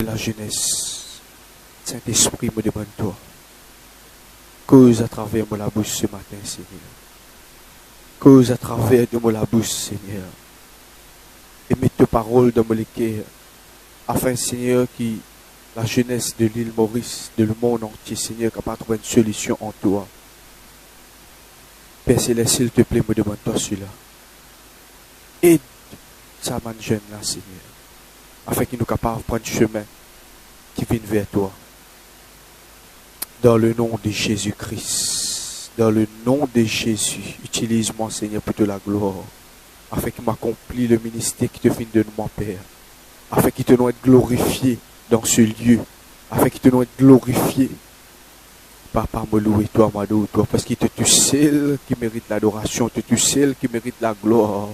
de la jeunesse. Saint-Esprit, me demande toi. Cause à travers moi la bouche ce matin, Seigneur. Cause à travers de moi la bouche, Seigneur. Et mets tes paroles dans mon cœur. Afin, Seigneur, que la jeunesse de l'île Maurice, de le monde entier, Seigneur, capable de trouver une solution en toi. Père Céleste, s'il te plaît, me demande toi cela. Aide sa man jeune là, Seigneur. Afin qu'il nous capable de prendre le chemin qui vient vers toi. Dans le nom de Jésus-Christ. Dans le nom de Jésus. Utilise-moi, Seigneur, pour de la gloire. Afin qu'il m'accomplit le ministère qui te vient de mon Père. Afin qu'il te nous être glorifié dans ce lieu. Afin qu'il te nous être glorifié. Papa, me louer toi, m'adorer toi. Parce qu'il te tu seul qui mérite l'adoration. Tu seul qui mérite la gloire.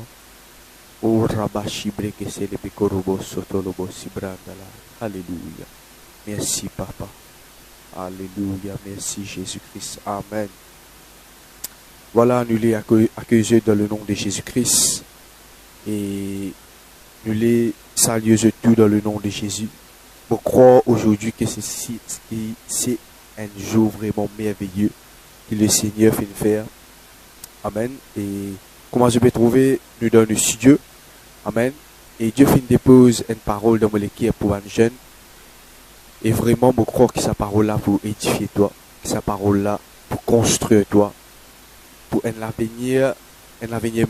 Oh, Rabashi Brekese le Bekorobo Sotolobo Sibrandala. Alléluia. Merci, Papa. Alléluia. Merci, Jésus-Christ. Amen. Voilà, nous les accueillons dans le nom de Jésus-Christ. Et nous les saluons tout dans le nom de Jésus. Je crois aujourd'hui que c'est un jour vraiment merveilleux que le Seigneur fait faire. Amen. Et comment je peux trouver, nous dans le studio. Amen. Et Dieu fait dépose une parole dans mon cœur pour un jeune. Et vraiment, je crois que sa parole-là pour édifier toi. Que sa parole-là pour construire toi. Pour un avenir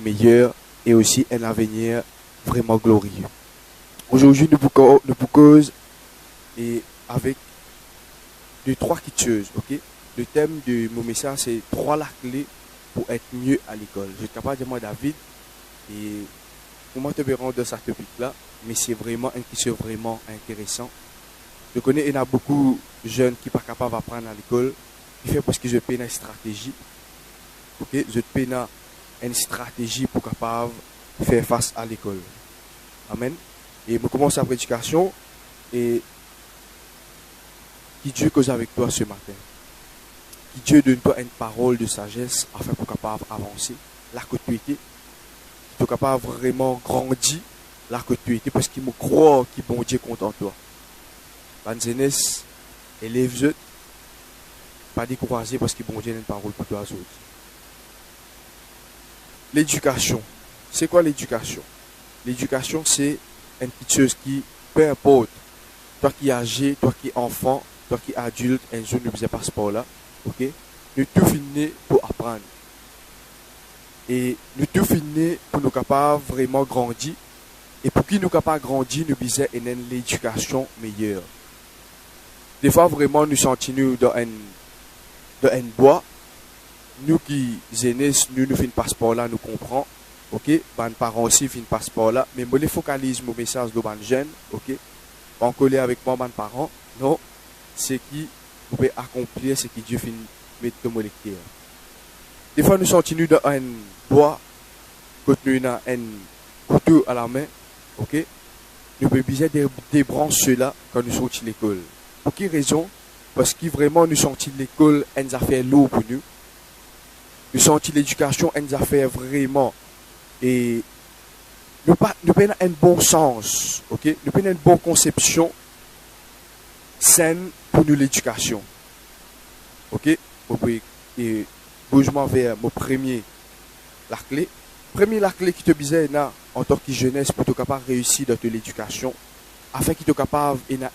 meilleur. Et aussi un avenir vraiment glorieux. Aujourd'hui, nous vous cause et avec de 3 choses. Ok? Le thème de mon message, c'est 3 la clé pour être mieux à l'école. Je ne suis pas de moi, David. Et comment te verrons de cette topic-là, mais c'est vraiment une question vraiment intéressant. Je connais, il y a beaucoup de jeunes qui ne sont pas capables d'apprendre à l'école, qui fait parce que je peine une stratégie. Ok, je peine une stratégie pour capable faire face à l'école. Amen. Et je commence à prédication et qui Dieu cause avec toi ce matin. Qui Dieu donne toi une parole de sagesse afin pour capable avancer. Là que tu étais. Tu es capable vraiment grandir là que tu étais parce qu'il me croit que bon Dieu est content de toi. La jeunesse, élève, pas décourager parce que bon Dieu a une parole pour toi. L'éducation. C'est quoi l'éducation? L'éducation, c'est une petite chose qui, peu importe, toi qui es âgé, toi qui es enfant, toi qui es adulte, un jour ne faisait pas ce sport-là, ok? Nous tout finissons pour apprendre. Et nous tout finissons pour nous capables vraiment grandir. Et pour qui nous capables grandir, nous besoin une l'éducation meilleure. Des fois, vraiment, nous sentons dans un bois. Nous qui aînés, nous finissons par ce sport-là, nous comprenons. Ok? Les parents aussi finissent par ce sport-là. Mais je focalise mon message de les jeunes. Ok? En coller avec moi, mes parents. Non. C'est qui vous pouvez accomplir ce que Dieu finit de mettre dans mon cœur. Des fois, nous sentons dans un bois, quand nous avons un couteau à la main, ok? Nous avons besoin de branches cela quand nous sortons de l'école. Pour quelle raison? Parce que vraiment, nous sentons l'école une affaire lourde pour nous. Nous sentons l'éducation une affaire vraiment. Et nous avons un bon sens, ok? Nous avons une bonne conception saine pour nous l'éducation. Ok? Et bougement vers mon premier la clé. Premier la clé qui te disait en tant que jeunesse pour te capable de réussir dans l'éducation, afin qu'il te capable une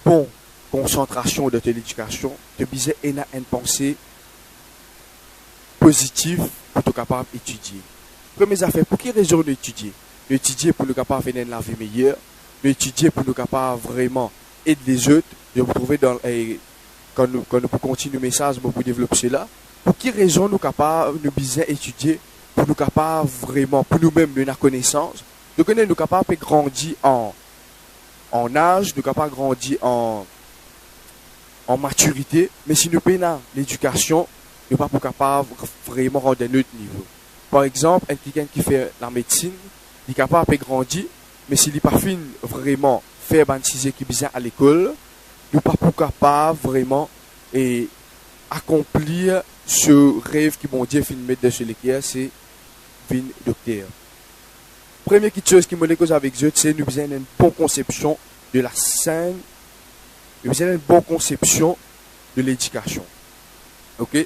bonne concentration de l'éducation, te disait une pensée positive pour te capable d'étudier. Première affaire, pour quelle raison d'étudier? D'étudier pour nous capable de faire une vie meilleure, d'étudier pour nous capable vraiment aider les autres, de vous trouver dans quand nous continuer le message, pour développer cela. Pour quelle raison nous capables, nous besoin étudier, pour nous capables vraiment, pour nous-mêmes, de la connaissance, nous capables de grandir en âge, nous capables de grandir en maturité, mais si nous payons l'éducation, nous ne sommes pas capables vraiment rendre un autre niveau. Par exemple, quelqu'un qui fait la médecine, il est capable de grandir, mais s'il n'est pas fin vraiment faire un sujet qui est besoin à l'école, nous ne sommes pas capables vraiment et accomplir ce rêve qui mon Dieu fait de mettre sur l'équerre, c'est devenir docteur. Première petite chose qui me cause avec Dieu, c'est nous besoin d'une bonne conception de la scène, nous besoin d'une bonne conception de l'éducation. Ok?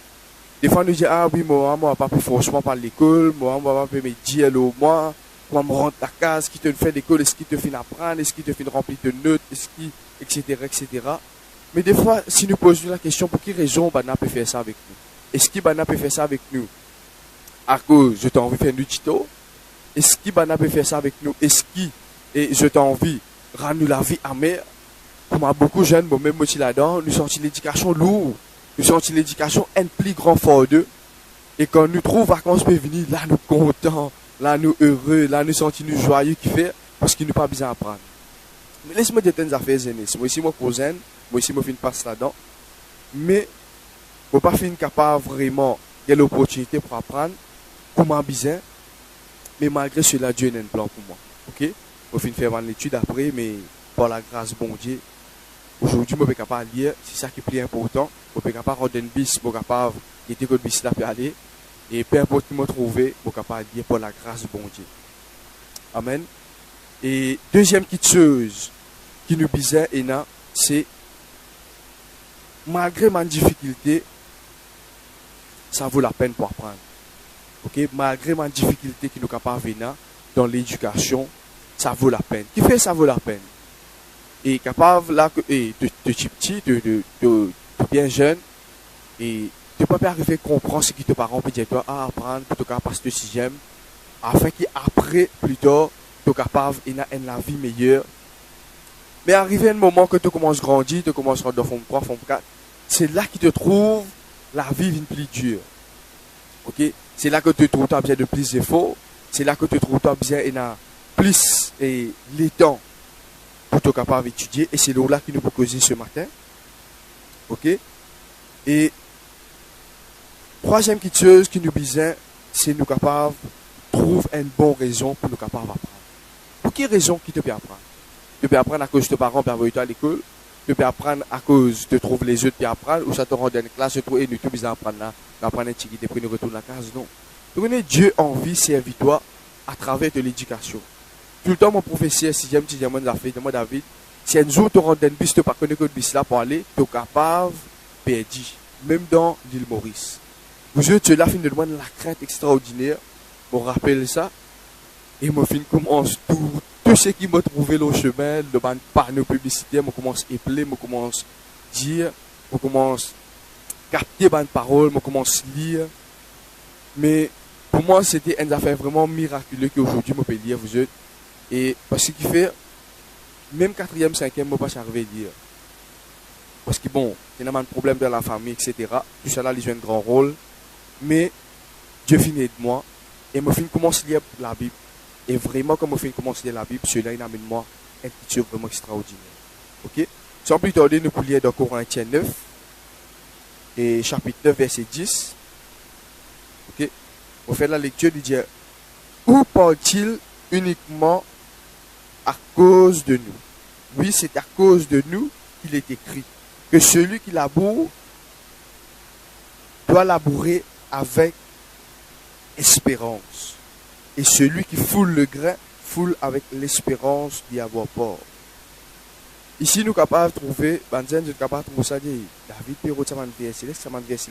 Des fois, nous disons, ah oui, moi, je ne vais pas forcément par l'école, moi, je ne vais pas me dire, moi me rendre ta case, qui te fait l'école, est-ce qu'il te fait apprendre, est-ce qu'il te fait remplir de notes, est-ce qu'il, etc., etc. Mais des fois, si nous posons la question, pour quelle raison Bana peut faire ça avec nous? Est-ce que Bana peut faire ça avec nous à cause je t'ai envie de faire du tuto? Est-ce que Bana peut faire ça avec nous? Est-ce que je t'ai envie de rendre la vie amère? Comme beaucoup de jeunes, moi-même aussi là-dedans, nous sortons l'éducation lourde. Nous sortons l'éducation un plus grand fort d'eux. Et quand nous trouvons vacances peuvent venir, là nous contents, là nous heureux, là nous sentons nous joyeux qui fait, parce qu'il nous pas besoin d'apprendre. Mais laisse-moi dire des affaires aînées. Moi aussi, moi cousin, moi aussi, moi fin passe là-dedans. Mais, je ne pas fin capable vraiment de l'opportunité pour apprendre, comment besoin. Mais malgré cela, Dieu a un plan pour moi. Ok? Je fin faire une étude après, mais par la grâce bon Dieu, aujourd'hui, je suis capable de lire, c'est ça qui est plus important. Je suis capable de rendre une bis, je suis capable de dire que le bis là peut aller. Et peu importe qui m'a trouvé, je suis capable de lire par la grâce bon Dieu. Amen. Et deuxième petite chose qui nous bizarre, c'est malgré ma difficulté, ça vaut la peine pour apprendre. Ok? Malgré ma difficulté qui nous capable de venir dans l'éducation, ça vaut la peine. Qui fait ça vaut la peine? Et capable là de petit, de bien jeune, et de ne pas arriver à comprendre ce que tes parents peuvent dire à apprendre pour te passer le sixième, afin qu'après, plus tard, tu es capable d'avoir une vie meilleure. Mais arrivé un moment que tu commences à grandir, tu commences à rentrer dans forme 3, forme 4, c'est là que tu trouves la vie une plus dure. Ok? C'est là que tu trouves bien de plus d'efforts, c'est là que tu trouves bien plus et les temps pour être capable d'étudier. Et c'est là qui nous peut causer ce matin. Ok? Et troisième petite chose qui nous besoin, c'est nous capables de trouver une bonne raison pour nous capables d'apprendre. Pour quelle raison qui te peut apprendre? Tu peux apprendre à cause de tes parents, puis envoyer à l'école. Tu peux apprendre à cause de trouver les autres, puis apprendre. Ou ça te rend dans une classe, tu trouves et nous, tu peux apprendre là, d'apprendre un petit guide, puis nous retourner à la case. Non. Tu connais Dieu en vie, servit-toi à travers de l'éducation. Tout le temps, mon professeur, sixième, moi, David, si un jour tu rentres dans une bus, tu ne pas connais que le bus là pour aller, tu es capable de perdre. Même dans l'île Maurice. Vous êtes là, fin de demander la crainte extraordinaire. Je me rappelle ça. Et mon fin commence tout ce qui m'a trouvé le chemin, le panneau publicitaire, je commence à épeler, je commence à dire, je commence à capter les paroles, je commence à lire. Mais pour moi, c'était une affaire vraiment miraculeuse qu'aujourd'hui, je peux lire, vous êtes. Et parce qu'il fait, même 4e, 5e, je ne peux pas arriver à lire. Parce que bon, il y a un problème dans la famille, etc. Tout ça là, il joue un grand rôle. Mais Dieu finit de moi. Et je commence à lire la Bible. Et vraiment, quand je commence à lire la Bible, cela il amène moi une culture vraiment extraordinaire. Ok? Sans plus tarder, nous pouvons lire dans Corinthiens 9, et chapitre 9, verset 10. Ok? On fait la lecture, il dit, où parle-t-il uniquement à cause de nous? Oui, c'est à cause de nous qu'il est écrit que celui qui laboure doit labourer avec espérance. Et celui qui foule le grain, foule avec l'espérance d'y avoir port. Ici, nous sommes capables de trouver, nous sommes capables de trouver ça, David Perrault, ça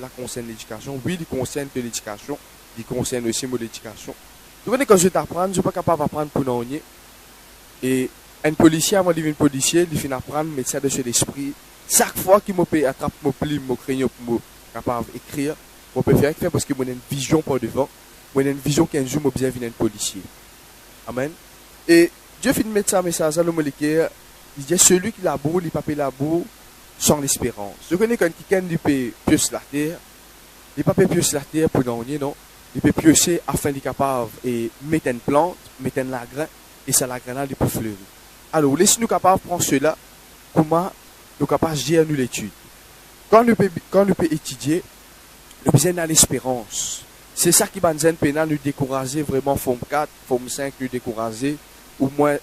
là concerne l'éducation. Oui, il concerne l'éducation, il concerne aussi l'éducation. Donc, quand je t'apprends, je ne suis pas capable d'apprendre pour nous. Et un policier, moi, un policier, il finit apprendre médecin de l'esprit. Chaque fois qu'il me attrape mon pli, mon crayon pour me capable d'écrire, je peux faire parce que j'ai une vision pour devant. J'ai une vision qu'un jour, je bien un policier. Amen. Et Dieu finit de mettre ça message à l'homme il dit celui qui laboure, il ne peut pas labour sans l'espérance. Je connais quand quelqu'un qui peut piocher la terre, il ne peut pas piocher la terre pour donner, non. Il peut piocher afin d'être capable de mettre une plante, mettre un lagrin, et ça lagrin là, il peut fleurir. Alors, laissez-nous capables de prendre cela, comment nous capables de gérer l'étude. Quand nous peut étudier, nous besoin de l'espérance. C'est ça qui va nous décourager vraiment, forme 4, forme 5, nous décourager, ou moins,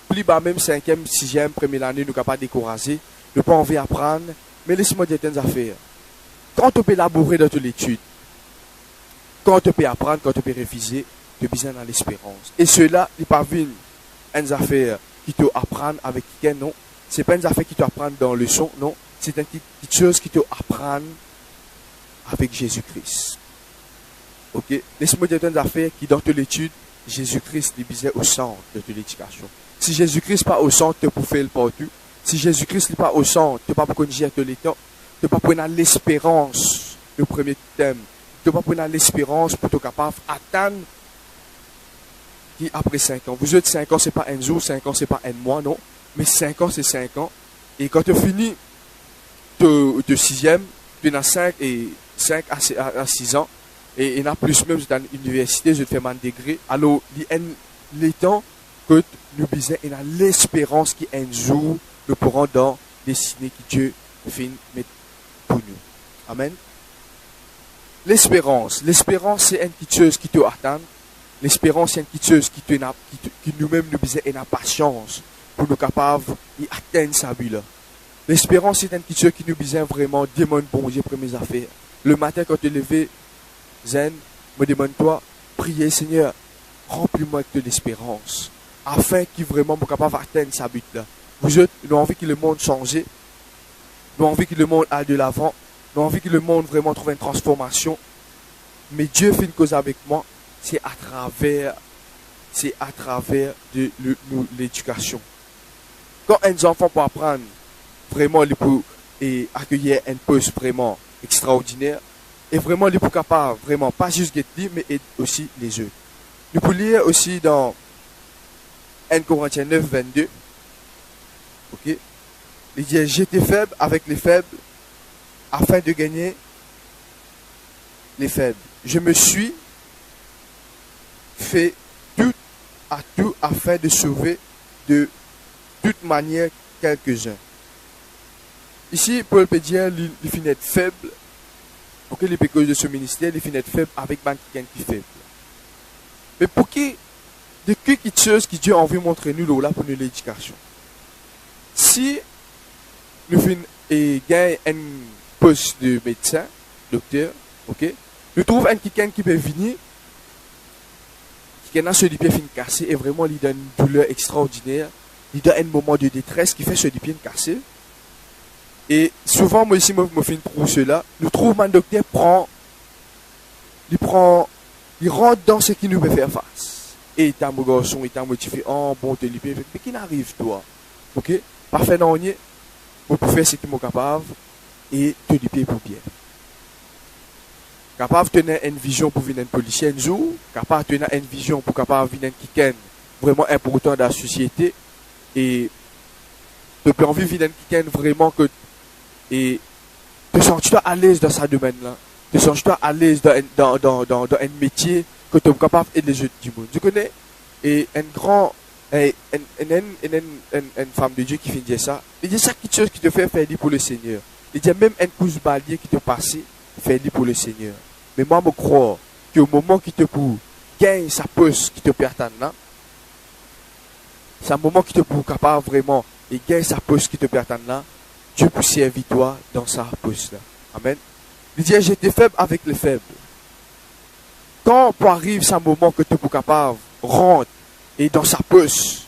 plus bas même 5e, 6e, première année, nous sommes capables de décourager, nous pas envie d'apprendre, mais laissez-moi dire des affaires. Quand tu peux élaborer dans ton étude, quand tu peux apprendre, quand tu peux réviser, tu besoin dans l'espérance. Et cela, il pas une affaire qui te apprend avec quelqu'un, non. C'est pas une affaire qui te apprend dans le son, non. C'est une petite chose qui te apprend avec Jésus-Christ. Ok? Laisse-moi dire une affaire qui, dans toute l'étude, Jésus-Christ est bien au centre de toute l'éducation. Si Jésus-Christ n'est pas au centre, tu peux faire le partout. Si Jésus-Christ n'est pas au centre, tu ne peux pas connaître tout le temps. Tu ne peux pas prendre l'espérance, le premier thème. Tu ne peux pas prendre l'espérance pour être capable d'atteindre qui après 5 ans. Vous êtes 5 ans, ce n'est pas un jour, 5 ans, ce n'est pas un mois, non. Mais 5 ans, c'est 5 ans. Et quand tu finis de 6e, tu as 5 à 6 ans. Et il y en a plus même dans l'université, je te fais mon degré. Alors, il y a les temps que nous disons, il y a l'espérance qui un jour nous pourrons dans destiner que Dieu finit pour nous. Amen. L'espérance c'est une petite chose qui te attend. L'espérance c'est une petite chose qui nous-mêmes nous disons une patience pour nous capables d'atteindre sa but là. L'espérance c'est une petite chose qui nous disons vraiment demande bon Dieu pour mes affaires. Le matin quand tu te leves, Zen, me demande-toi, priez Seigneur, remplis-moi de l'espérance, afin qu'il vraiment soit capable d'atteindre sa but là. Nous avons envie que le monde change, nous avons envie que le monde aille de l'avant, nous avons envie que le monde vraiment trouve une transformation. Mais Dieu fait une cause avec moi, c'est à travers de l'éducation. Quand un enfant peut apprendre vraiment et accueillir un poste vraiment extraordinaire, et vraiment, il est capable, vraiment, pas juste lui, mais aussi les autres. Nous pouvons lire aussi dans 1 Corinthiens 9, 22. Ok? Il dit, j'étais faible avec les faibles, afin de gagner les faibles. Je me suis fait tout à tout afin de sauver de toute manière quelques-uns. Ici, Paul peut dire, il finit être faible. Pour que les pécages de ce ministère, les finissent être faibles avec quelqu'un qui est faible. Mais pour qui, de quelque chose que Dieu a envie de montrer nous là pour nous l'éducation. Si nous gagnons un poste de médecin, docteur, ok, nous trouvons quelqu'un qui peut venir, qui a ce pied fin cassé et vraiment il donne une douleur extraordinaire, il donne un moment de détresse qui fait ce pied cassé. Et souvent, moi ici, je me fais pour cela. Nous trouvons un docteur il rentre dans ce qui nous peut faire face. Et il t'a mon garçon, il t'a motivé, oh bon, tu es libéré. Mais qui n'arrive, toi? Ok? Parfait, non, on peut faire ce qui est capable et te libérer pour bien. Capable de tenir une vision pour venir un policier un jour, capable de tenir une vision pour capable de venir quelqu'un vraiment important dans la société et tu peux envie de venir quelqu'un vraiment que et te sens-tu à l'aise dans ce domaine-là? Te sens-tu à l'aise dans un métier que tu es capable d'aider les autres du monde? Tu connais? Et une femme de Dieu qui fait dire ça. Il dit ça quelque chose qui te fait faire pour le Seigneur. Il dit même un couche balier qui te passe, fait pour le Seigneur. Mais moi, je crois qu'au moment qui te pour gagner sa poste qui te pertane là, c'est un moment qui te pour capable vraiment et gagner sa poste qui te pertane là, Dieu peut servir toi dans sa poste là. Amen. Il dit, j'étais faible avec les faibles. Quand arrive ce moment que tu es capable de rentrer et dans sa poste,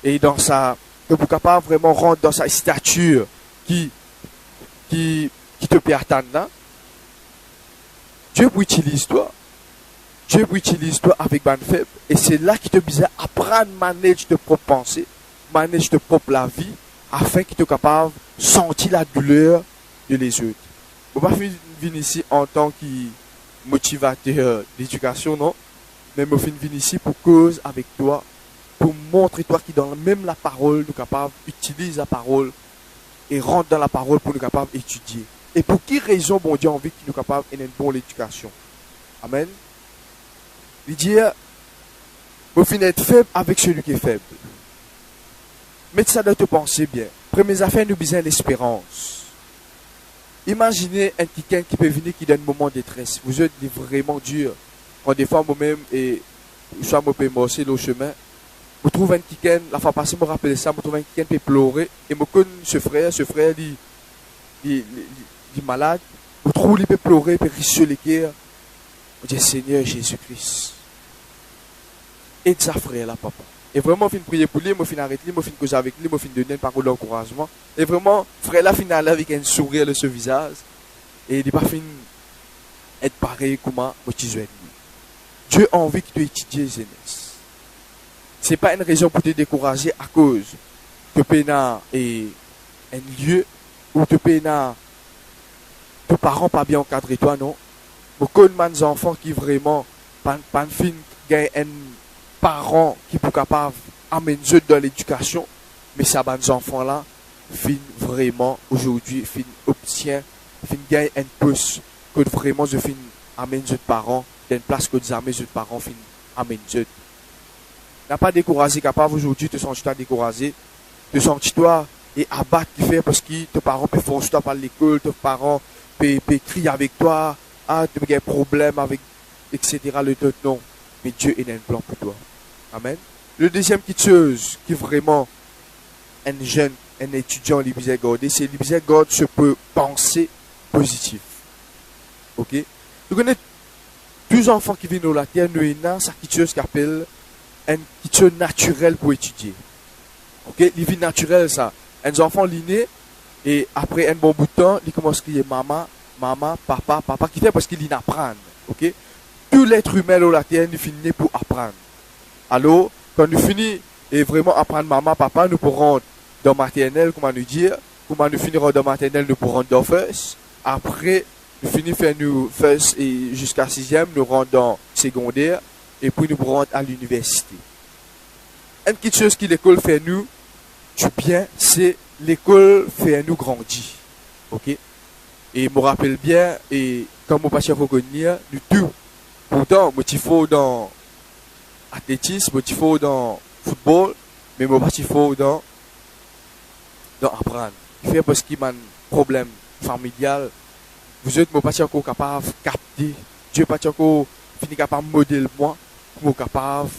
et dans sa, que tu es capable vraiment rentrer dans sa stature qui te pertane là, Dieu peut utiliser toi. Dieu peut utiliser toi avec ban faible. Et c'est là qu'il te besoin apprendre à manager tes propres pensées, manager tes propres la vie, afin qu'il te capable de sentir la douleur de les autres. On ne va pas venir ici en tant que motivateur d'éducation, non? Mais on vient ici pour cause avec toi, pour montrer toi qui dans même la parole, nous capable d'utiliser la parole et rentre dans la parole pour nous capable d'étudier. Et pour quelle raison, bon Dieu, a envie qu'il nous capable d'une bonne éducation? Amen. Il dit, vous finissez être faible avec celui qui est faible. Mais ça doit te penser bien. Premières affaires, nous besoin l'espérance. Imaginez un quelqu'un qui peut venir qui donne un moment de détresse. Vous êtes vraiment dur. Quand des fois, moi-même, et soit moi, je peux marcher le chemin, je trouve un quelqu'un, la fois passée, je me rappelle ça, je trouve un quelqu'un qui peut pleurer. Et je connais ce frère, il est malade. Je trouve qu'il peut pleurer, il peut risser les cœurs. Je dis, Seigneur Jésus-Christ, aide sa frère là, papa. Et vraiment, fin prier pour lui, moi fin arrêter lui, moi fin causer avec lui, moi fin donner une parole d'encouragement. Et vraiment, frère là, fin aller avec un sourire de ce visage. Et il pas fin être pareil comment moi tu es. Dieu a envie que tu étudies jeunesse. C'est pas une raison pour te décourager à cause que pena est un lieu où te pena tes parents pas bien encadré toi non. Beaucoup de enfants qui vraiment pas fin gagnent un parent qui peut capable amener dans l'éducation, mais ça les enfants là fin vraiment aujourd'hui fin obtient fin gagne un poste que vraiment je fin amène les parents dans une place que jamais les parents fin amène eux. N'a pas découragé capable aujourd'hui te sens toi découragé, te sens toi et abattre qui fait parce que tes parents peuvent forcer toi par l'école, tes parents peuvent crier avec toi, ah tu as un problème avec etc. le tout non, mais Dieu est un plan pour toi. Amen. Le deuxième petite chose qui vraiment un jeune, un étudiant l'Ibizé garder, c'est l'Ibizé garde se peut penser positif. Ok? Vous connaissez tous enfants qui viennent de la terre, nous avons ça qui chose qu'appelle un qui chose naturel pour étudier. Ok? Les vies naturelles ça. Un enfant l'inné et après un bon bout de temps, il commence à crier maman, maman, papa, papa, qui fait parce qu'il apprend. Ok? Tout l'être humain de la terre, il finit pour apprendre. Alors, quand nous finissons et vraiment apprendre maman, papa, nous pourrons dans maternelle, comment nous dire, comment nous finirons dans maternelle, nous pourrons dans first. Après, nous finissons faire nous first et jusqu'à 6e, nous rentrons dans secondaire et puis nous pourrons à l'université. Une petite chose que l'école fait nous du bien, c'est l'école fait nous grandir. Ok? Et je me rappelle bien, et comme mon patient reconnaît, nous tout. Pourtant, moi, il faut dans athlétisme, moi, il faut dans football, mais moi, il faut dans apprendre. Il fait parce qu'il y a un problème familial. Vous êtes, moi, pas encore capable de capter. Dieu pas encore fini capable de modeler moi, pour capable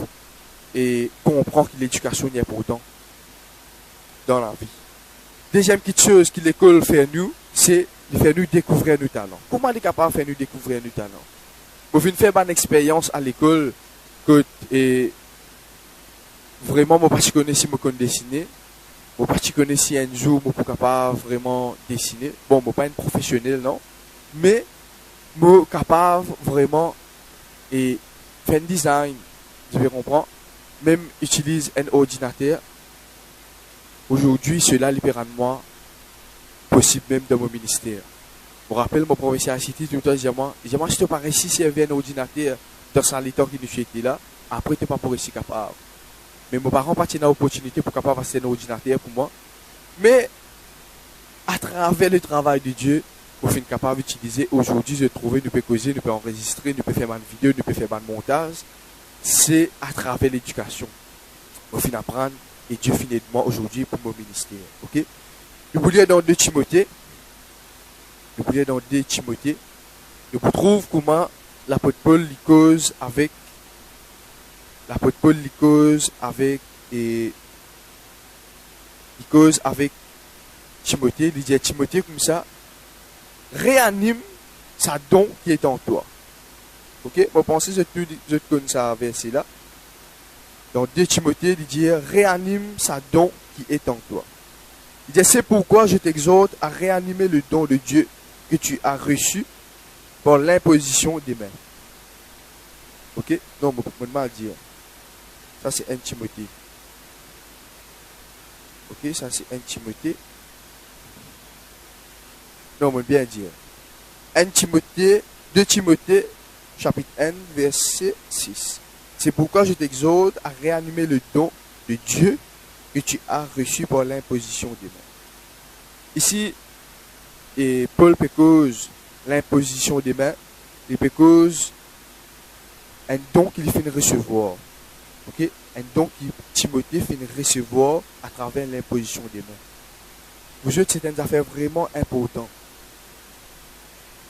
et comprendre que l'éducation est important dans la vie. Deuxième petite chose que l'école fait nous, c'est de faire nous découvrir nos talents. Comment elle est capable de faire nous découvrir nos talents? Pour faire une expérience à l'école, que et vraiment, moi, je connais si je connais dessiner. Moi, je connais si un jour, je suis capable vraiment dessiner. Bon, moi, pas un professionnel, non. Mais, je suis capable vraiment et faire un design. Je vais comprendre. Même utilise un ordinateur. Aujourd'hui, cela libère moi possible même dans mon ministère. Je me rappelle mon professeur à City, tout le temps, il dit moi, si tu pas réussi, si il y avait un ordinateur dans sa l'état qui nous était là, après tu n'es pas pour réussir capable. Mais mes parents n'ont pas eu l'opportunité pour capable passer un ordinateur pour moi. Mais à travers le travail de Dieu, pour faire capable d'utiliser, aujourd'hui, je trouve, nous pouvons causer, nous pouvons enregistrer, nous pouvons faire une vidéo, nous pouvons faire un montage. C'est à travers l'éducation. Nous pouvons apprendre et Dieu finit de moi aujourd'hui pour mon ministère. Ok? Nous voulons dans 2 Timothée. Nous voulons dans 2 Timothée. Nous trouvons comment l'apôtre Paul cause avec Timothée. Il dit à Timothée comme ça, réanime sa don qui est en toi. Ok? Moi, pensez que je connais ça verset là. Dans 2 Timothée, il dit réanime sa don qui est en toi. Il dit c'est pourquoi je t'exhorte à réanimer le don de Dieu que tu as reçu par l'imposition des mains. Ok? Non, je peux mal dire. Ça c'est 1 Timothée. Ok? Ça c'est 1 Timothée. Non, je peux bien dire. 1 Timothée, 2 Timothée, chapitre 1, verset 6. C'est pourquoi je t'exhorte à réanimer le don de Dieu que tu as reçu par l'imposition des mains. Ici, et Paul cause l'imposition des mains, il cause un don qu'il fait recevoir. Ok? Un don que Timothée fait recevoir à travers l'imposition des mains. Vous êtes, c'est une affaire vraiment importante.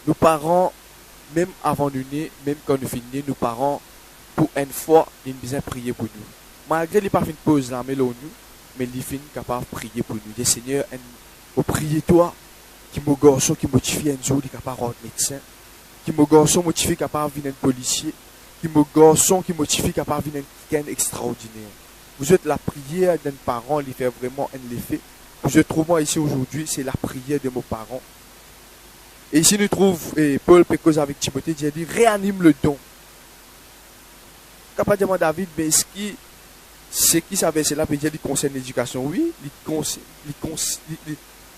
Nos parents, même avant de naître, même quand nous finissons, nos parents, pour une fois, ils ont besoin de prier pour nous. Malgré les pas fait une pause là, mais nous, ils sont capables de prier pour nous. Des Seigneur, au prier toi, qui me garçon qui motive un jour, qui est capable de médecin, qui me garçon motivé capable de devenir policier, qui me garçon, qui motive capable de venir extraordinaire. Vous êtes la prière d'un parent, il fait vraiment un effet. Je trouve moi ici aujourd'hui, c'est la prière de mes parents. Et ici nous trouvons Paul Pécose avec Timothée, il a dit réanime le don. Capable de demander à David, mais ce qui savait cela peut dire qu'il concerne l'éducation. Oui,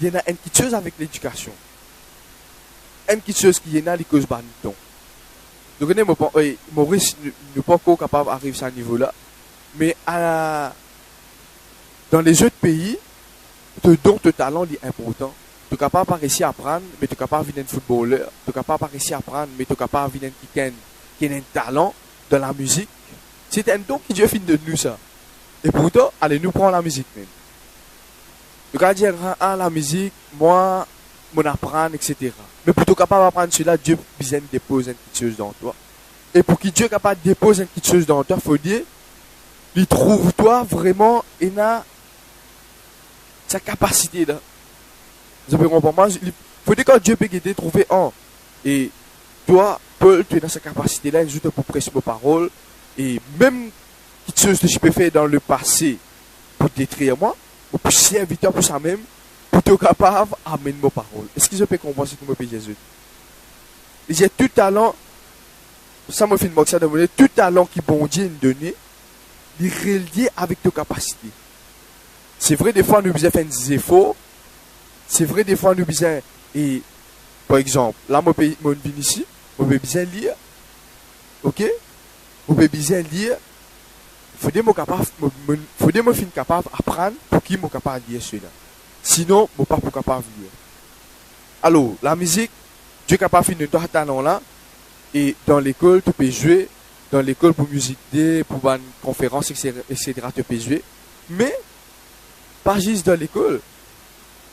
il y en a une petite chose avec l'éducation. Une petite chose qui est là, il cause ban don. Donc, Maurice n'est pas encore capable d'arriver à ce niveau-là. Mais dans les autres pays, ton don, ton talent est important. Tu es capable de réussir à apprendre, mais tu es capable de devenir un footballeur. Tu es capable de réussir à apprendre, mais tu es capable de devenir quelqu'un qui a un talent dans la musique. C'est un don qui Dieu fait de nous, ça. Et pourtant, allez, nous prendre la musique même. Tu vas dire, la musique, moi, mon apprendre, etc. Mais pour être capable d'apprendre cela, Dieu a besoin de déposer une petite chose dans toi. Et pour que Dieu soit capable de déposer une petite chose dans toi, il faut dire, il trouve toi vraiment, il a sa capacité là. Vous avez compris moi? Il faut dire que Dieu peut te trouver un. Et toi, Paul, tu es dans sa capacité là, juste pour prêcher vos paroles. Et même quelque chose que je peux faire dans le passé pour détruire moi, ou pour servir pour ça même, pour être capable d'amener mes paroles. Est-ce que je peux comprendre ce que je peux Jésus? J'ai tout talent, ça me fait une moque ça de monnaie, tout talent qui bon Dieu nous donne, il est relié avec tes capacités. C'est vrai, des fois, nous devons faire des efforts. C'est vrai, des fois, nous devons, et, par exemple, là, je viens ici, je vais bien lire. Ok? Je vais bien lire. Il faut que je sois capable d'apprendre pour qui je suis capable de lire cela. Sinon, je ne suis pas capable de lire. Alors, la musique, Dieu est capable de faire un talent là. Et dans l'école, tu peux jouer. Dans l'école pour musique day, pour une conférence, etc., tu peux jouer. Mais, pas juste dans l'école.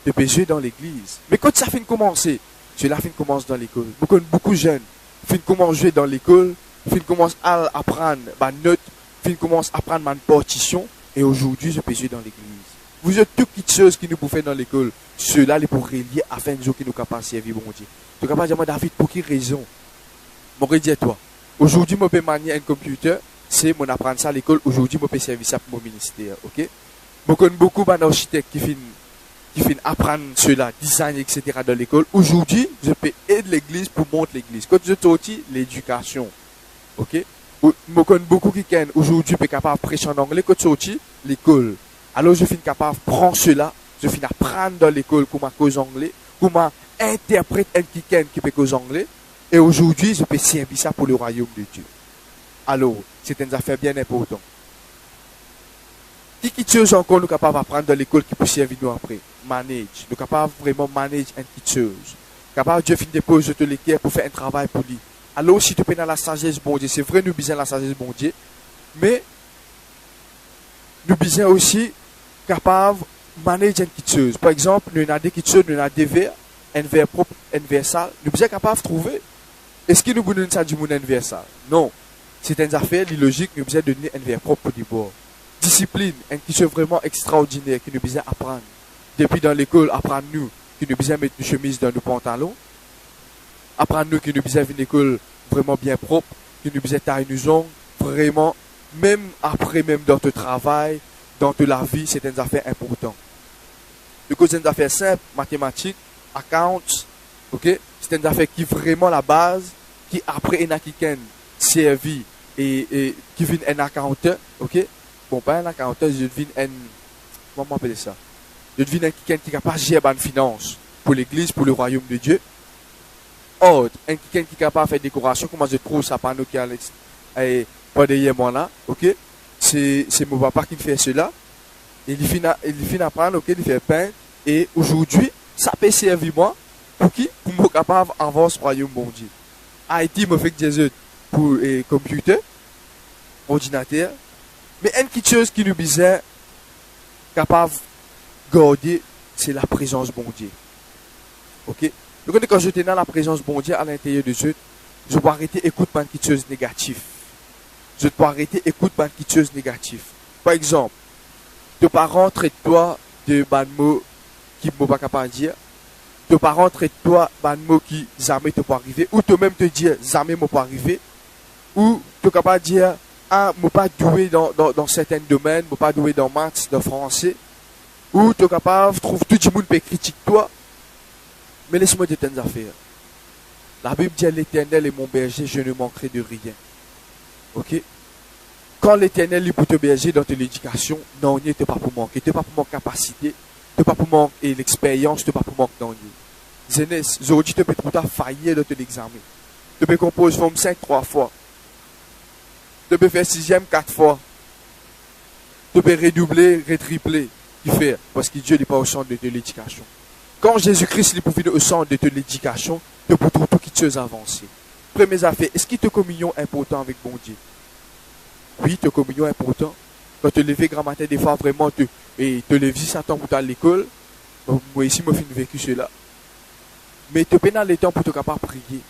Tu peux jouer dans l'église. Mais quand ça finit de commencer, cela finit de commencer dans l'école. Beaucoup de jeunes finissent de commencer à jouer dans l'école, finissent de commencer à apprendre ma note, finissent de commencer à apprendre ma partition. Et aujourd'hui, je peux jouer dans l'église. Vous êtes toutes petites choses qui nous pouvons faire dans l'école. Cela, les pour relier afin de nous qui nous capables de servir bon Dieu. Tu es capable de dire, David, pour quelle raison? Je vais dire toi. Aujourd'hui, je peux manier un computer, c'est mon apprendre ça à l'école. Aujourd'hui, je peux servir ça pour mon ministère. Ok? Je connais beaucoup d'architectes qui finissent apprendre cela, design, etc. dans l'école. Aujourd'hui, je peux aider l'église pour monter l'église. Quand je sorti, l'éducation. Ok? Je connais beaucoup qui sont aujourd'hui capable de prêcher en anglais. Quand je sorti, l'école. Alors, je finis capable de prendre cela. Je finis apprendre dans l'école comment cause anglais, comment interpréter un qui peut cause anglais. Et aujourd'hui, je peux servir ça pour le royaume de Dieu. Alors, c'est une affaire bien importante. Qui chose encore nous sommes capables d'apprendre dans l'école qui peut servir nous après? Manage. Nous sommes capables vraiment manager une petite chose. Capable Dieu finit de poser de l'équipe pour faire un travail pour lui. Alors, si tu peux dans la sagesse bon Dieu, c'est vrai, nous besoin la sagesse bon Dieu. Mais, nous besoin aussi capable de manager une petite chose. Par exemple, nous avons des petites choses, nous avons des vers, un vers propre, un vers sale. Nous besoin capable de trouver. Est-ce que nous voulons ça du monde universal? Non. C'est une affaire logique, nous besoin de donner un verre propre du bord. Discipline, une chose vraiment extraordinaire que nous besoin apprendre. Depuis dans l'école, apprendre nous que nous besoin mettre une chemise dans nos pantalons. Apprendre nous que nous besoin une école vraiment bien propre, que nous besoin tailler nos ongles, vraiment, même après, même dans ton travail, dans toute la vie, c'est une affaire importante. Du coup, c'est une affaire simple, mathématiques, accounts, ok? C'est une affaire qui est vraiment la base, qui après un quelqu'un servi et qui vient un accountant, ok? Bon, pas un accountant, je deviens un, comment on appelle ça? Je deviens quelqu'un qui est capable de gérer une finance pour l'église, pour le royaume de Dieu. Autre, quelqu'un qui est capable de faire décoration, comment je trouve ça panneau qui est pas derrière moi là, ok? C'est mon papa qui fait cela. Il finit d'apprendre, ok? Il fait peindre. Et aujourd'hui, ça peut servir moi. Pour qui? Pour me capable d'avancer au royaume bon Dieu. Haïti me fait Jésus pour computer, ordinateur. Mais une petite chose qui nous besoin capable de garder, c'est la présence bon Dieu. Ok? Donc quand je suis dans la présence bon Dieu à l'intérieur de Dieu, je dois arrêter d'écouter pas une petite chose négative. Je dois arrêter d'écouter pas une petite chose négative. Par exemple, tes parents traitent toi de bons mots qui ne sont pas capable de dire. Tes parents traitent toi de mots qui jamais te pas arriver, ou toi-même te dire jamais ne pas arriver, Ou tu es capable de dire, ah, je ne suis pas doué dans certains domaines, je ne suis pas doué dans maths, dans français. Ou tu es capable de trouver tout le monde peut critiquer toi. Mais laisse-moi dire tes affaires. La Bible dit, l'Éternel est mon berger, je ne manquerai de rien. Ok? Quand l'Éternel est pour te berger dans ton éducation, non, tu n'es pas pour manquer. Tu n'es pas pour manquer de capacité, tu n'es pas pour manquer l'expérience, tu n'es pas pour manquer d'ennui. Zénès, aujourd'hui, tu peux tout à faillir dans ton examen. Tu peux composer forme 5 3 fois. Tu peux faire 6e 4 fois. Tu peux redoubler, retripler. Qui fait? Parce que Dieu n'est pas au centre de ton éducation. Quand Jésus-Christ est pour venir au centre de ton éducation, tu peux tout qui te avancer. Première affaire, est-ce que ta communion est important avec bon Dieu? Oui, ta communion est important. Quand tu lever grand matin, des fois vraiment, te lever Satan pour aller à l'école. Moi ici, je fais vécu cela. Mais tu peux dans le temps pour te capable prier.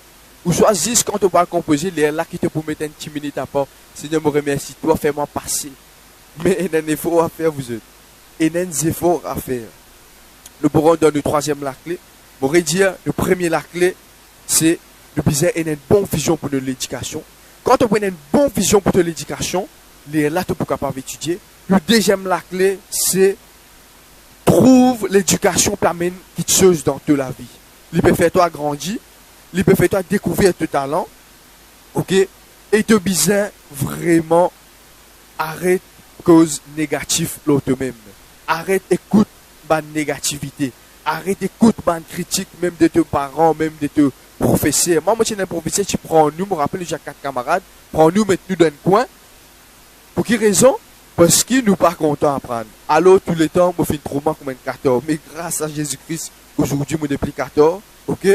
Ou soit juste quand tu vas composer, les là qui te pour mettre un petit minute à part. Seigneur, me remercie, toi, fais-moi passer. Mais il y a un effort à faire, vous êtes. Il y a un effort à faire. Nous pourrons donner le troisième la clé. Je pourrais dire, le premier la clé, c'est de biser une bonne vision pour l'éducation. Quand tu as une bonne vision pour l'éducation, les là tu es capable d'étudier. Le deuxième la clé, c'est trouve l'éducation permet quelque chose dans toute la vie. Il peut faire toi grandir, il peut faire toi découvrir ton talent, ok? Et te biser vraiment arrête cause négative l'autre-même. Arrête écoute ban négativité. Arrête écoute ban critique même de tes parents, même de tes professeurs. Moi, je suis un professeur, tu prends nous, me rappelle, j'ai 4 camarades, prends nous, mets-nous dans un coin. Pour quelle raison? Parce qu'ils nous pas contents d'apprendre. Alors, tous les temps, je fais trop mal comme un 14. Mais grâce à Jésus-Christ, aujourd'hui, je suis 14. Ok?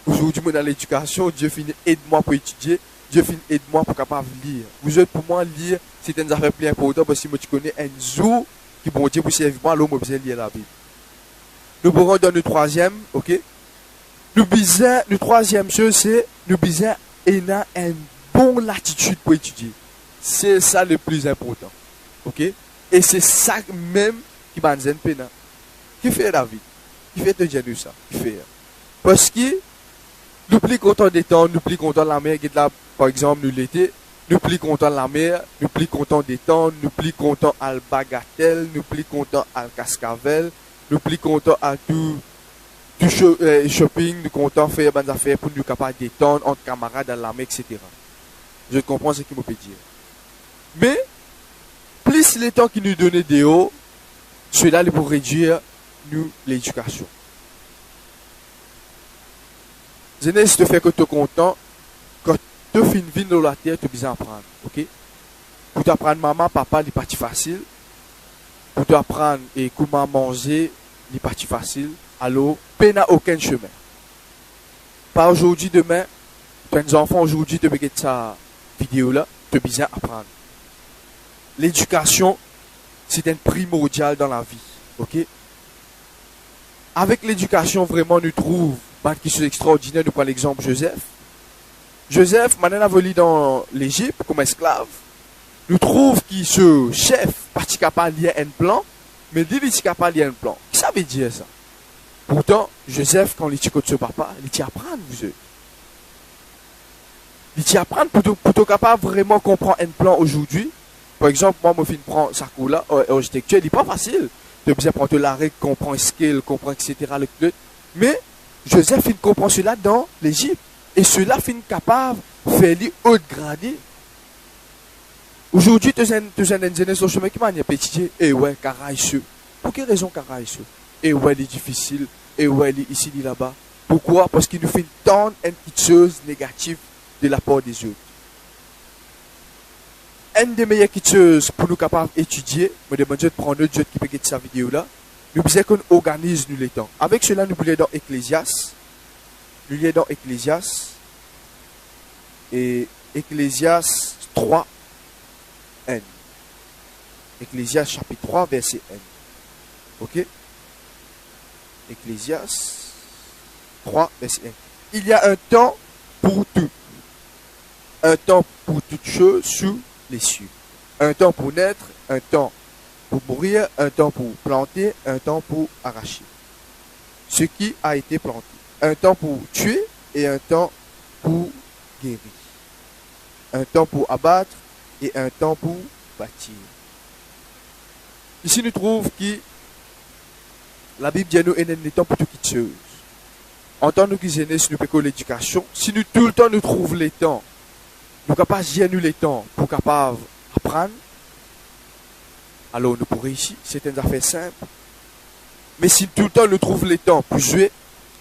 Aujourd'hui, je suis dans l'éducation. Dieu finit, aide-moi pour étudier. Dieu finit, aide-moi pour capable lire. Vous êtes pour moi, lire, c'est une affaire plus importante parce que moi, tu connais un jour qui bon Dieu pour servir moi, alors, moi, je lire la Bible. Nous pourrons dans le troisième, ok? Le troisième chose, c'est, nous besoin d'avoir une bonne latitude pour étudier. C'est ça le plus important. Ok? Et c'est ça même qui m'a dit pena. Qui fait David? Qui fait te dire ça? Qui fait? Parce que nous plus contents des temps, nous plus contents de la mer, qui là, par exemple, nous l'été, nous plus contents de la mer, nous plus contents des temps, nous plus contents à la bagatelle, nous plus contents à la cascavel, nous plus contents à tout shopping, nous contents de faire des affaires pour nous capables de détendre entre camarades dans la mer, etc. Je comprends ce qu'il me peut dire. Mais, plus les temps qui nous donnent des hauts, cela pour réduire nous l'éducation. Je ne te faire que tu es content, quand tu finis une vie dans la terre, tu as besoin d'apprendre. Ok? Pour t'apprendre maman, papa, c'est parti facile. Pour t'apprendre et comment manger, c'est parti facile. Alors, peine n'a aucun chemin. Pas aujourd'hui, demain, tu as des enfants aujourd'hui, tu regardes cette vidéo-là, tu as besoin d'apprendre. L'éducation, c'est un primordial dans la vie. Ok? Avec l'éducation, vraiment, nous trouvons qui sont extraordinaires. Nous prenons l'exemple Joseph. Joseph, maintenant, a volé dans l'Égypte comme esclave. Nous trouvons qu'il ce chef, pas capable de lier un plan, mais il est capable de lier un plan. Qu'est-ce que ça veut dire ça? Pourtant, Joseph, quand il est de ce papa, il t'y apprend, vous êtes. Il t'y apprend pour être capable de vraiment comprendre un plan aujourd'hui. Par exemple, moi, je prends ça là, architecture, il n'est pas facile. Tu as besoin de prendre la règle, comprendre scale, comprendre, etc. Mais Joseph il comprend cela dans l'Égypte. Et cela finit capable de faire lui haut gradé. Aujourd'hui, tu as un ingénieur sur le chemin qui m'a dit petit. Et ouais, caraïseux. Pour quelle raison caraïseux? Et ouais, il est difficile. Et ouais, il est ici, il est là-bas. Pourquoi? Parce qu'il nous fait tant une petite chose négative de la part des autres. Une des meilleures choses pour nous capables d'étudier, je me demande de prendre notre jeu qui peut être cette vidéo-là. Nous disons qu'on organise nous les temps. Avec cela, nous voulons dans Ecclésias. Nous lisons dans Ecclésias. Et Ecclésias 3, N. Ecclésias chapitre 3, verset N. Ok? Ecclésias 3, verset N. Il y a un temps pour tout. Un temps pour toutes choses sous les cieux. Un temps pour naître, un temps pour mourir, un temps pour planter, un temps pour arracher. Ce qui a été planté. Un temps pour tuer et un temps pour guérir. un temps pour abattre et un temps pour bâtir. Ici, nous trouvons que la Bible dit nous est un temps pour tout quelque chose. En tant que nous aînés, si nous payons l'éducation, si nous tout le temps nous trouvons les temps, nous sommes capables de gérer les temps pour capable apprendre, alors nous pourrons réussir. C'est une affaire simple. Mais si tout le temps nous trouvons les temps pour jouer,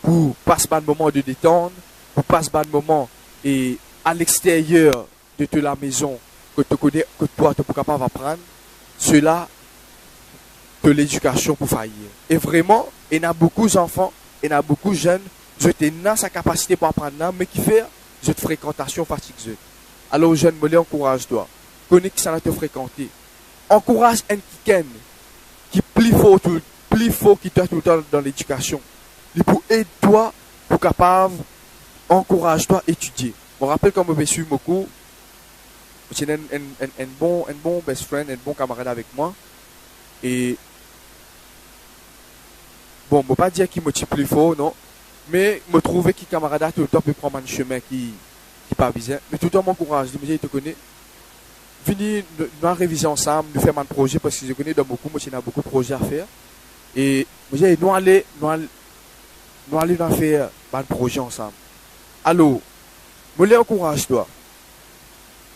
pour passer un moment de détente, pour passer un moment et à l'extérieur de la maison que tu connais, que toi tu es capable d'apprendre, cela de l'éducation pour faillir. Et vraiment, il y a beaucoup d'enfants, il y a beaucoup de jeunes, je t'ai dans sa capacité pour apprendre, mais qui fait de fréquentation fatigue. Alors jeune, me encourage-toi. Connais qui ça va te fréquenter. Encourage un qui plus fort qui toi tout le temps dans l'éducation. Il pour aider toi pour capable encourage-toi à étudier. Je me rappelle quand je me suis mon cours, j'ai un bon best friend, un bon camarade avec moi. Et bon, je ne peux pas dire qu'il me tire plus fort, non. Mais je me trouvais que camarade tout le temps peut prendre un chemin qui pas visé. Mais tout le temps m'encourage. Je me dis, il te connaît. Venez, nous réviser ensemble, nous faire un projet parce que je connais dans beaucoup, moi, j'ai beaucoup de projets à faire. Et je me dis, nous allons faire un projet ensemble. Alors, je l'encourage, toi.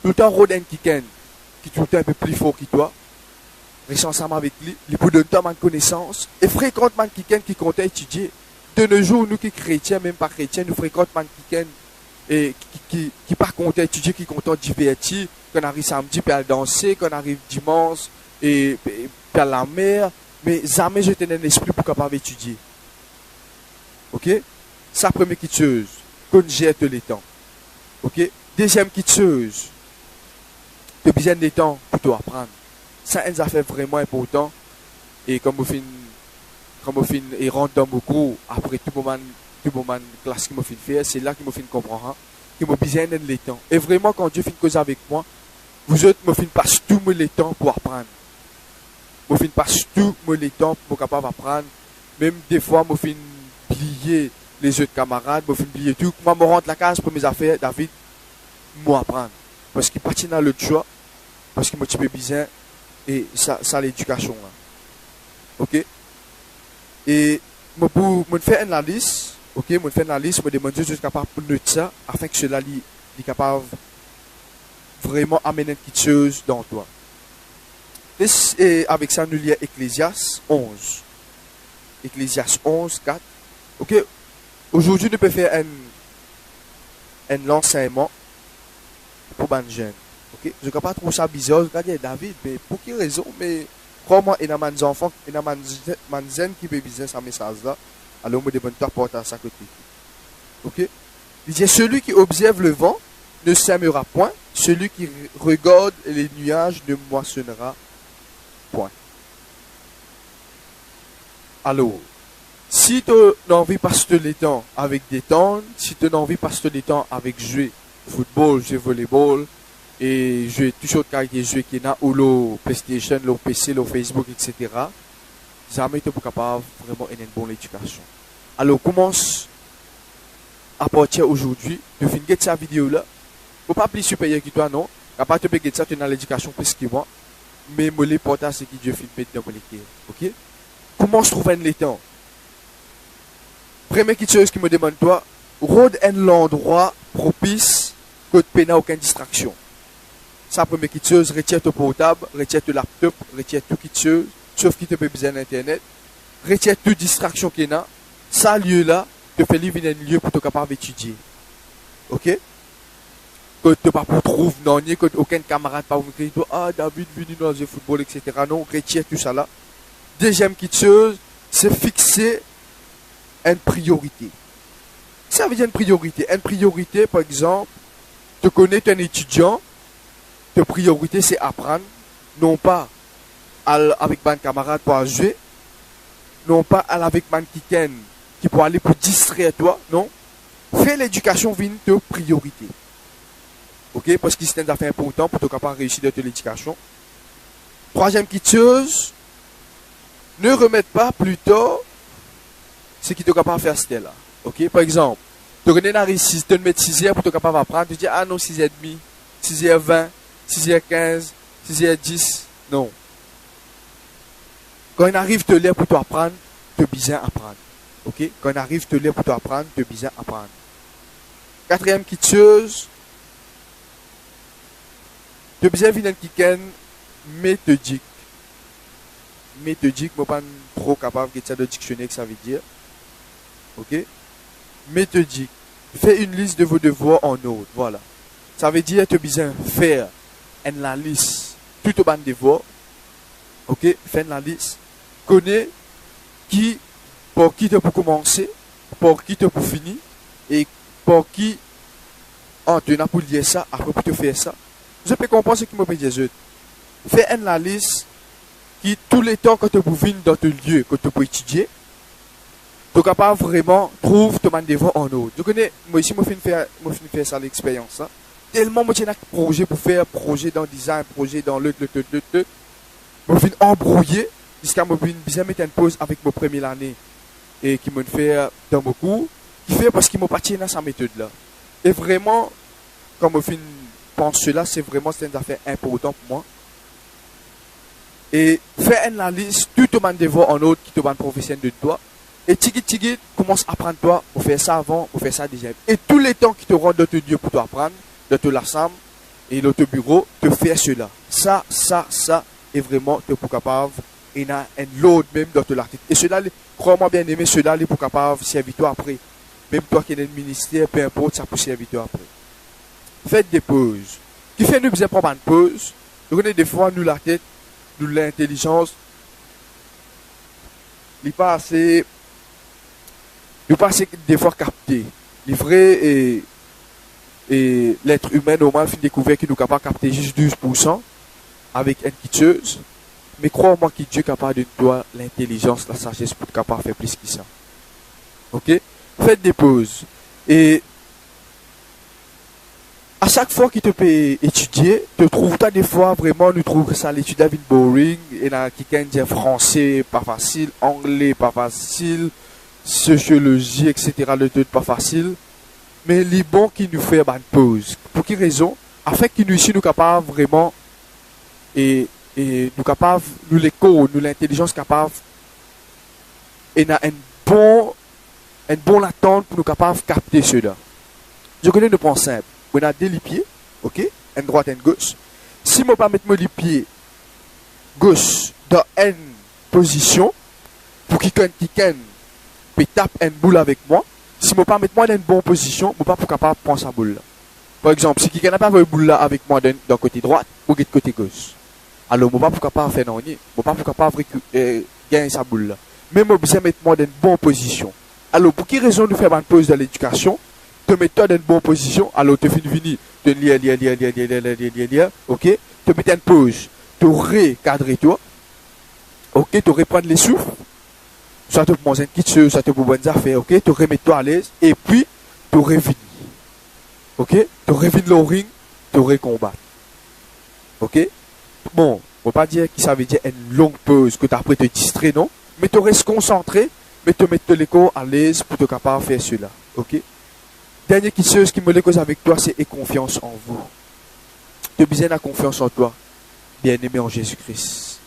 Tout le temps, Rodin qui est tout le temps un peu plus fort que toi. Reste ensemble avec lui, il peut donner tant de connaissances. Et fréquente man qui compte étudier. De nos jours, nous qui chrétiens, même pas chrétiens, nous fréquentons man et qui pas compte étudier, qui compte divertir, qu'on arrive samedi, puis à danser, qu'on arrive dimanche, et puis à la mer. Mais jamais je tenais un esprit pour capable d'étudier. Ok? Ça, première petite chose, qu'on jette les temps. Ok? Deuxième petite chose, tu as besoin de temps pour tout apprendre. Ça, c'est une affaire vraiment important. Et comme vous finissez et rentre dans mon cours, après tout moment classe qui m'a fait faire, c'est là qu'il m'a fait comprendre, qu'il m'a besoin de les temps. Et vraiment, quand Dieu fait une cause avec moi, vous autres me finissez pas tout le temps pour apprendre. Me finissez pas tout le temps pour capable apprendre. Même des fois, me finissez plier les autres camarades, me finissez plier tout. Moi, me rentre la case pour mes affaires, David, moi apprendre. Parce qu'il partit dans le choix, parce qu'il m'a petit peu besoin. Et ça l'éducation là. Ok? Et pour me faire une analyse, ok, me faire une analyse, me demander si je suis capable de noter ça, afin que cela est capable vraiment amener quelque chose dans toi. Et avec ça, nous lisons Ecclésiaste 11. Ecclésiaste 11, 4. Ok? Aujourd'hui, nous pouvons faire un enseignement pour les jeunes. Okay. Je ne peux pas trouver ça bizarre. Je dis David, mais pour quelle raison? Mais crois-moi, il y a des enfants, il y a des jeunes qui peuvent viser ce message-là. Alors, je me demande de porter à sa côté. Ok? Il dit celui qui observe le vent ne sèmera point, celui qui regarde les nuages ne moissonnera point. Alors, si tu as envie de passer le temps avec des temps, si tu as envie de passer le temps avec jouer football, jouer volleyball, et jouer toujours des jeux qui sont ou le PlayStation, le PC, le Facebook, etc. Jamais tu es capable vraiment une bonne éducation. Alors commence à partir aujourd'hui de finir cette vidéo là. Faut pas plus supérieur que toi non. Capable de payer ça tu dans l'éducation plus que moi. Mais me l'important c'est que Dieu fait dans mon cœur. OK? Comment je trouve un temps? Première chose qui me demande toi, rôde un endroit propice que tu n'as aucune distraction. Ça, première chose, retire ton portable, retire ton laptop, retire tout qui chose, sauf qui te peut besoin d'internet, retire toute distraction qu'il y a. Ça, lieu-là, te fait vivre un lieu pour te capable d'étudier. Ok? Que tu pas pour trouver, non, ni que aucun camarade pas vous dire, ah, David, venu dans le football, etc. Non, retire tout ça là. Deuxième chose, c'est fixer une priorité. Ça veut dire une priorité. Une priorité, par exemple, tu connais un étudiant, ta priorité c'est apprendre, non pas avec un camarade pour jouer, non pas avec un qui pour aller pour distraire toi, non. Fais l'éducation vient de priorité. Ok, parce que c'est une affaire importante pour te capable réussir dans l'éducation. Troisième chose, ne remette pas plus tard ce qui te capable faire c'était là. Ok, par exemple, tu connais dans 6, tu mets 6 heures pour te capable apprendre, tu dis ah non 6h30. 6h20, 6h15, 6h10. Non. Quand il arrive te lire pour t'apprendre, te bien apprendre. Ok? Quand il arrive te lire pour t'apprendre, te bien apprendre. Quatrième quitteuse. Te bien venir qui méthodique. Méthodique, moi pas trop capable de ça de dictionnaire que ça veut dire. Ok? Méthodique. Fais une liste de vos devoirs en ordre. Voilà. Ça veut dire te bien faire une liste tout au bas de devoirs. Ok? Fais une liste. Connais qui, pour qui tu peux commencer, pour qui tu peux finir, et pour qui, tu n'as pas dire ça, après pour te faire ça. Je peux comprendre ce qui me peut dire. Fais une liste qui, tous les temps que tu peux venir dans ton lieu, que tu peux étudier, tu es capable vraiment trouve ton devoir en ordre. Je connais, moi ici, je fais ça l'expérience. Hein. Tellement, moi, j'ai un projet pour faire, projet dans le design, projet dans le. Je viens embrouiller, jusqu'à me bien mettre une pause avec mon première année, et qui me fait dans mon cours, qui fait parce qu'il m'a parti dans sa méthode là. Et vraiment, quand je pense cela, c'est une affaire importante pour moi. Et faire une liste, tout le devoir en ordre qui te va professionnel de toi. Et tigit, commence à apprendre toi, pour faire ça avant, pour faire ça déjà. Et tous les temps qui te rendent dans ton Dieu pour t'apprendre, dans ton l'assemble et dans ton bureau, te faire cela. Ça, est vraiment te pour capable. Et il y a un load même dans ton article. Et cela, crois-moi bien aimé, cela est pour capable servir toi après. Même toi qui es dans le ministère, peu importe, ça peut servir toi après. Faites des pauses. Qui fait nous bien prendre une pause. Nous connaissons des fois, nous la tête, nous l'intelligence, il pas assez. Nous pas assez des fois capté. Les vrais et l'être humain normal fin découvert qu'il nous capable de capter juste 12% avec une quitteuse. Mais crois-moi que Dieu est capable de toi l'intelligence, la sagesse pour être capable de faire plus que ça. Ok? Faites des pauses. Et à chaque fois que tu peux étudier, tu trouves des fois vraiment, nous trouvons que ça l'étude est boring. Et là, quelqu'un dit français pas facile, anglais pas facile, sociologie, etc. le tout pas facile. Mais les bons qui nous fait une pause. Pour quelle raison? Afin que nous ici nous capables vraiment et nous capables, nous l'écho, nous l'intelligence capable et n'a un bon attente pour nous capables de capter cela. Je connais le point simple. On a deux pieds, ok, une droite et une gauche. Si je ne pas mettre mes pieds gauche dans une position, pour qu'il peut taper une boule avec moi, si je ne pas mettre moi dans une bonne position, je ne suis pas capable de prendre sa boule là. Par exemple, si quelqu'un n'a pas une boule là avec moi dans côté droite, ou de côté gauche. Alors, je ne suis pas capable de faire non, je ne suis pas capable de gagner sa boule là. Mais je besoin mettre moi dans une bonne position. Alors, pour quelle raison nous faisons une pause dans l'éducation? Te mets-toi dans une bonne position, alors tu finis de lire, ok? Te mets une pause, te recadrer toi, ok? Te reprendre les souffles, soit te manger une petite chose, soit te pour bonnes affaires, ok? Te remettre toi à l'aise, et puis te revenir, ok? Te revenir le ring, te recombattre, ok? Bon, on ne va pas dire que ça veut dire une longue pause, que tu as après te distraire, non? Mais tu restes concentré, mais te mettre l'écho à l'aise pour te capable de faire cela, ok? Dernière chose qui me le cause avec toi, c'est confiance en vous. Tu as besoin de confiance en toi, bien-aimé en Jésus-Christ.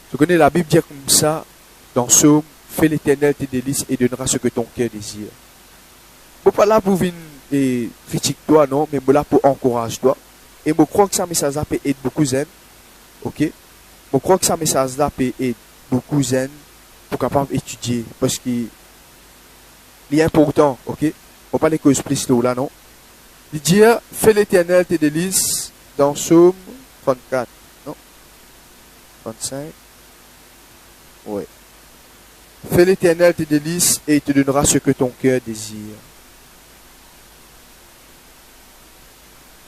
Tu connais la Bible dit comme ça, dans Psaume, fais l'Éternel tes délices et donnera ce que ton cœur désire. Je ne suis pas là pour venir et critiquer toi, non, mais je suis là pour encourager toi. Et je crois que ça message-là peut aider beaucoup de gens. Ok? Je crois que ça message-là peut aider beaucoup de gens pour capable étudier. Parce qu'il est important, ok? On ne va pas les causes plus là, non? Il dit, fais l'Éternel tes délices dans Psaume 34, non? 35. Ouais. Fais l'Éternel tes délices et il te donnera ce que ton cœur désire.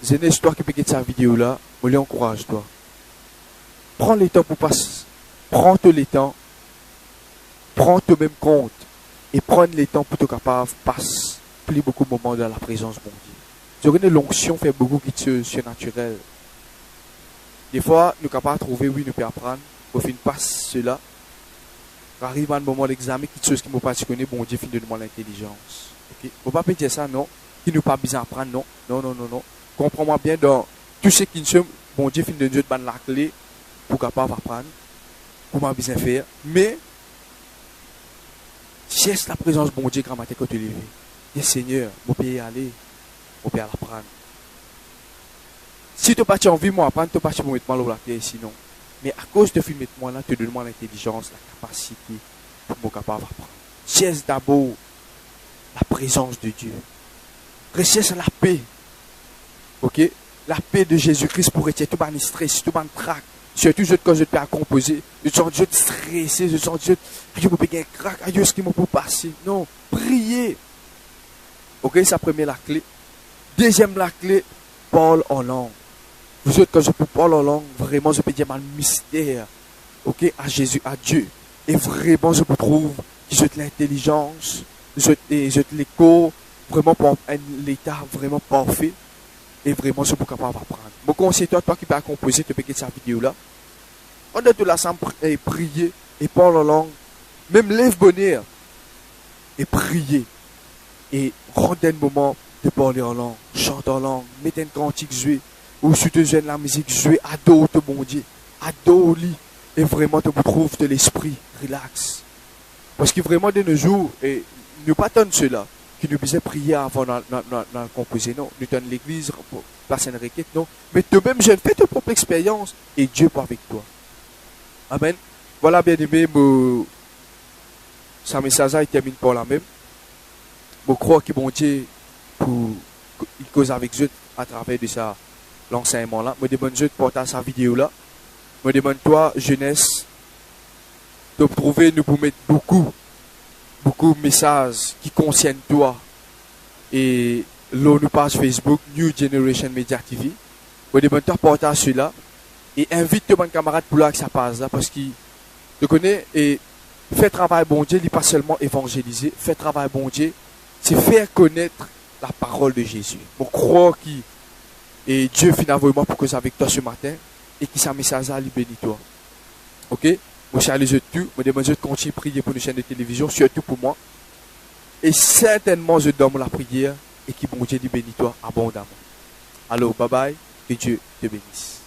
C'est une histoire qui peut être cette vidéo là, je l'encourage toi. Prends le temps pour passer. Prends-toi le temps. Prends-toi même compte. Et prends le temps pour te capable de passer plus beaucoup de moments dans la présence de mon Dieu. Je connais l'onction fait beaucoup de surnaturel. Des fois, nous sommes capables de trouver, oui, nous pouvons apprendre. Au fin, passe cela. Arrive à un moment d'examen, quelque chose qui ne m'a pas connaît, bon Dieu, fin de demander l'intelligence. Okay? On ne va pas dire ça, non. Qui nous pas besoin d'apprendre, non. Non. Comprends-moi bien dans tout ce qui ne sont, bon Dieu, fin de Dieu, de la clé pour capable apprendre, pour ma bien faire. Mais, cherche la présence de bon Dieu quand matin quand tu lever. Dis Seigneur, mon pays aller, mon pays apprendre. Si tu n'as pas envie, moi apprendre, tu n'as pas envie de mettre moi la terre sinon. Mais à cause de filmer moi là, tu donnes moi l'intelligence, la capacité pour me capable d'apprendre. Cherche d'abord la présence de Dieu. Recherche la paix. Ok? La paix de Jésus-Christ pour retirer tout le stress, tout le trac. Surtout quand je te à composer. Je sens Dieu stressé, je sens Dieu. Je peux payer un crack, aïe, ce qui m'a pour passer. Non, priez. Ok, ça première la clé. Deuxième la clé, parle en langue. Vous autres, quand je peux parler en langue, vraiment, je peux dire mal mystère. Ok, à Jésus, à Dieu. Et vraiment, je vous trouve que je l'intelligence, je l'écho, vraiment pour l'état vraiment parfait. Et vraiment, je suis capable d'apprendre. Mon conseil, toi qui peux composer, tu peux quitter cette vidéo-là. On est de la chambre et prier, et parler en langue. Même lève bonheur, et prier. Et rendre un moment de parler en langue, chanter en langue, mettre un cantique joué, ou si tu joues la musique jouée, adore ton bon Dieu, adore lui, et vraiment tu trouves de l'esprit, relax. Parce que vraiment de nos jours, et nous pas tant cela, qui nous disait prier avant dans le composé, non, nous sommes l'église, passer une requête, non, mais toi-même, je fais ta propre expérience, et Dieu part avec toi. Amen. Voilà, bien aimé, ça message il termine par la même. Je crois que bon Dieu, il cause avec Dieu à travers de ça, l'enseignement là. Je demande Dieu de porter sa vidéo là. Je demande toi, jeunesse, de trouver, nous pour mettre beaucoup de messages qui concernent toi. Et là, nous passe Facebook, New Generation Media TV. Je demande toi de porter cela. Et invite tes camarades pour là que ça passe là. Parce qu'il te connaît et fait travail bon Dieu, il n'est pas seulement évangéliser. Fait travail bon Dieu, c'est faire connaître la parole de Jésus. Je crois que Dieu finit vraiment pour causer avec toi ce matin et qui sa message à lui bénit toi. Ok? Moi, je les tout. Je demande de continuer à prier pour une chaîne de télévision, surtout pour moi. Et certainement, je donne la prière et qui bon Dieu lui bénit toi abondamment. Alors, bye bye, que Dieu te bénisse.